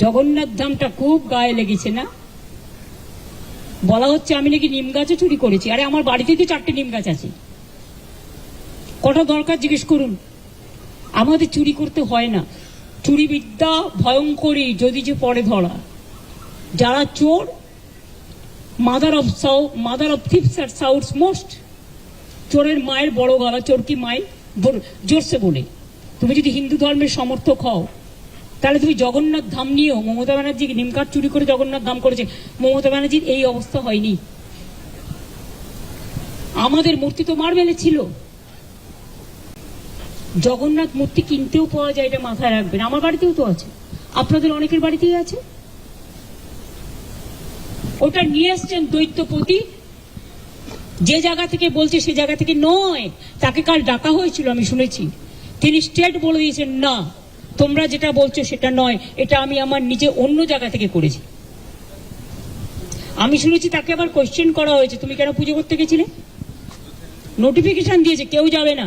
জগন্নাথ ধামটা খুব গায়ে লেগেছে না? বলা হচ্ছে আমি নাকি নিম গাছও চুরি করেছি। আরে আমার বাড়িতে তো 4টে নিম গাছ আছে, কটা দরকার জিজ্ঞেস করুন। আমাদের চুরি করতে হয় না। চুরি বিদ্যা ভয়ঙ্করী যদি যে পরে ধরা। যারা চোর, মাদার অফ থিপস আর সাউথস মোস্ট। চোরের মায়ের বড় গলা, চোর কি মায়ের জোরসে বলে। তুমি যদি হিন্দু ধর্মের সমর্থক হও তাহলে তুমি জগন্নাথ ধাম নিয়েও, মমতা ব্যানার্জি নিমকাঠ চুরি করে জগন্নাথ ধাম করেছে, মমতা ব্যানার্জির এই অবস্থা হয়নি। আমাদের মূর্তি তো মার্বেলে ছিল। জগন্নাথ মূর্তি কিনতেও পাওয়া যায়, এটা মাথায় রাখবেন। আমার বাড়িতেও তো আছে, আপনাদের অনেকের বাড়িতেই আছে। ওটা নিয়ে এসছেন দৈত্যপতি, যে জায়গা থেকে বলছে সে জায়গা থেকে নয়। তাকে কাল ডাকা হয়েছিল, আমি শুনেছি। তিনি স্ট্রেট বলে দিয়েছেন, না তোমরা যেটা বলছো সেটা নয়, এটা আমি আমার নিজে অন্য জায়গা থেকে করেছি। আমি শুনেছি তাকে আবার কোয়েশ্চেন করা হয়েছে, তুমি কেন পুজো করতে গেছিলে? নোটিফিকেশন দিয়েছে কেউ যাবে না।